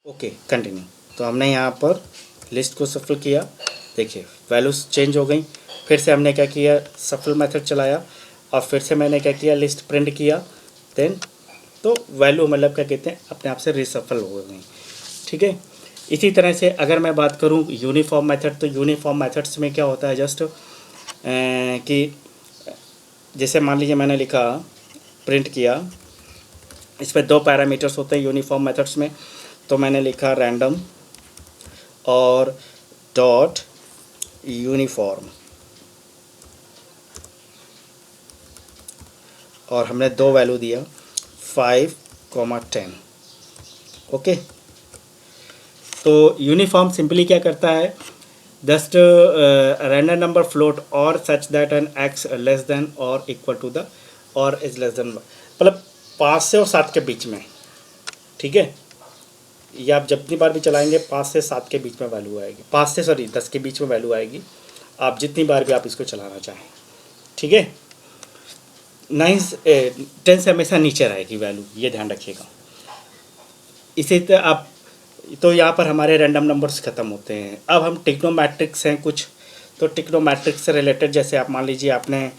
Okay continue. तो हमने यहाँ पर लिस्ट को सफल किया, देखिए वैल्यूज़ चेंज हो गई। फिर से हमने क्या किया, सफल मेथड चलाया और फिर से मैंने क्या किया, लिस्ट प्रिंट किया। देन तो वैल्यू मतलब क्या कहते हैं, अपने आप से रिसफल हो गई। ठीक है। इसी तरह से अगर मैं बात करूँ यूनिफॉर्म मेथड, तो यूनिफॉर्म मेथड्स में क्या होता है जस्ट कि जैसे मान लीजिए मैंने लिखा प्रिंट किया, इसमें 2 पैरामीटर्स होते हैं यूनिफॉर्म मेथड्स में। तो मैंने लिखा रैंडम और डॉट यूनिफॉर्म, और हमने 2 वैल्यू दिया 5, 10। ओके। तो यूनिफॉर्म सिंपली क्या करता है, जस्ट रैंडम नंबर फ्लोट और such that N X less than और इक्वल टू द और इज लेस देन, मतलब 5 से और 7 के बीच में। ठीक है। ये आप जितनी बार भी चलाएंगे 5 से 7 के बीच में वैल्यू आएगी, 5 से 10 के बीच में वैल्यू आएगी, आप जितनी बार भी आप इसको चलाना चाहें। ठीक है। 10 से हमेशा नीचे रहेगी वैल्यू, ये ध्यान रखिएगा। इसी तरह आप, तो यहाँ पर हमारे रैंडम नंबर्स ख़त्म होते हैं। अब हम टिक्नोमेट्रिक्स हैं कुछ, तो टिक्नोमेट्रिक्स से रिलेटेड जैसे आप मान लीजिए आपने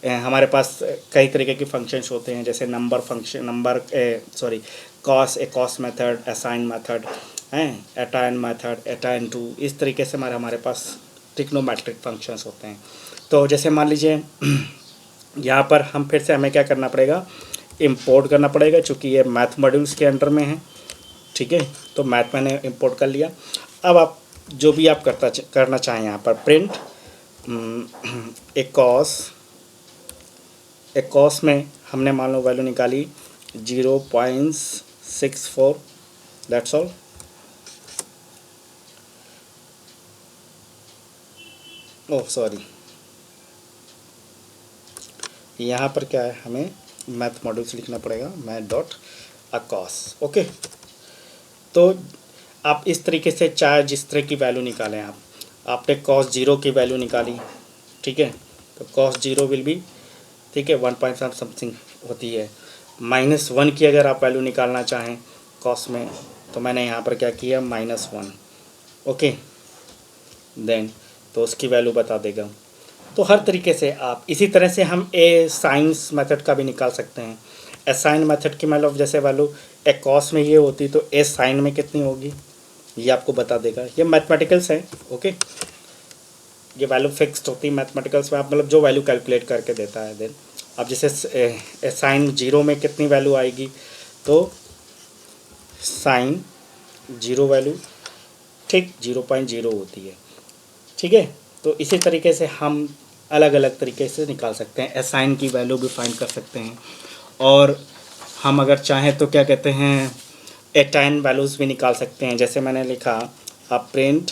हमारे पास कई तरीके के फंक्शंस होते हैं, जैसे number function, number cos, cos method, assign method हैं, अटाइन मेथड, अटाइन टू, इस तरीके से हमारे पास टिक्नोमेट्रिक फंक्शंस होते हैं। तो जैसे मान लीजिए यहाँ पर हम फिर से हमें क्या करना पड़ेगा, इंपोर्ट करना पड़ेगा, चूँकि ये मैथ मॉड्यूल्स के अंडर में है। ठीक है। तो मैथ मैंने इंपोर्ट कर लिया। अब आप जो भी आप करना चाहें यहाँ पर प्रिंट एक कॉस में हमने मान लो वैल्यू निकाली 0.64, दैट्स ऑल। ओह सॉरी, यहाँ पर क्या है, हमें मैथ मॉड्यूल्स लिखना पड़ेगा, मैथ डॉट अकॉस। ओके। तो आप इस तरीके से चाहे जिस तरह की वैल्यू निकालें, आपने cos 0 की वैल्यू निकाली। ठीक है। तो cos 0 विल बी, ठीक है, 1.5 समथिंग होती है। -1 की अगर आप वैल्यू निकालना चाहें cos में, तो मैंने यहाँ पर क्या किया, -1। ओके। देन तो उसकी वैल्यू बता देगा। तो हर तरीके से आप, इसी तरह से हम साइंस मेथड का भी निकाल सकते हैं। साइन मेथड की मतलब जैसे वैल्यू कॉस में ये होती, तो साइन में कितनी होगी ये आपको बता देगा। ये मैथमेटिकल्स है। ओके। ये वैल्यू फिक्स्ड होती है मैथमेटिकल्स में, आप मतलब जो वैल्यू कैलकुलेट करके देता है। देन अब जैसे साइन 0 में कितनी वैल्यू आएगी, तो साइन 0 वैल्यू, ठीक, 0.0 होती है। ठीक है। तो इसी तरीके से हम अलग अलग तरीके से निकाल सकते हैं, साइन की वैल्यू भी फाइंड कर सकते हैं। और हम अगर चाहें तो क्या कहते हैं, एटाइन वैल्यूज़ भी निकाल सकते हैं। जैसे मैंने लिखा आप प्रिंट,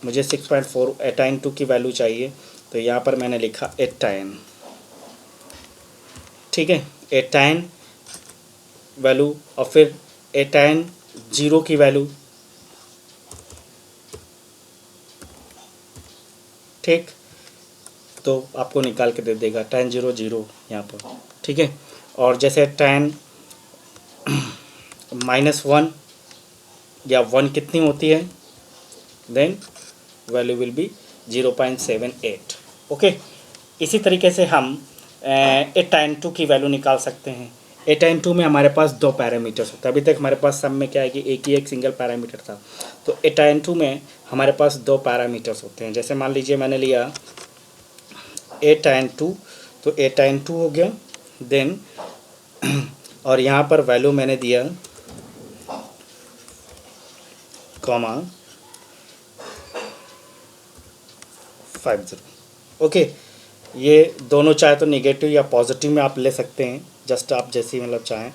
मुझे 6.4 एटाइन 2 की वैल्यू चाहिए, तो यहाँ पर मैंने लिखा एटाइन। ठीक है। एटाइन वैल्यू और फिर एटाइन 0 की वैल्यू। ठीक। तो आपको निकाल के दे देगा tan 0 0 यहाँ पर। ठीक है। और जैसे tan -1 या 1 कितनी होती है, then value will be 0.78। Okay. इसी तरीके से हम tan 2 की वैल्यू निकाल सकते हैं। tan 2 में हमारे पास 2 पैरामीटर्स होते हैं। अभी तक हमारे पास सब में क्या है कि एक सिंगल पैरामीटर था। तो tan 2 में हमारे पास 2 पैरामीटर्स होते हैं। जैसे मान लीजिए मैंने लिया tan 2, तो tan 2 हो गया। देन और यहाँ पर वैल्यू मैंने दिया कॉमा 50। ओके। ये दोनों चाहे तो नेगेटिव या पॉजिटिव में आप ले सकते हैं, जस्ट आप जैसी मतलब चाहें।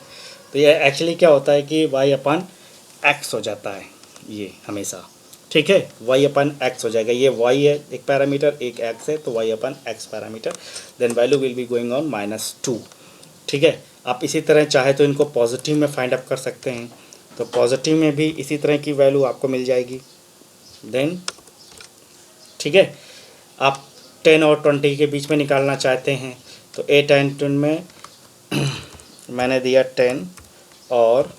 तो ये एक्चुअली क्या होता है कि y/x हो जाता है ये हमेशा। ठीक है। y/x हो जाएगा। ये y है एक पैरामीटर, एक x है, तो y/x parameter. Then value will be going on -2। ठीक है। आप इसी तरह चाहे तो इनको पॉजिटिव में फाइंड अप कर सकते हैं, तो पॉजिटिव में भी इसी तरह की वैल्यू आपको मिल जाएगी। देन ठीक है। आप 10 और 20 के बीच में निकालना चाहते हैं, तो 8 and 10 में मैंने दिया 10 और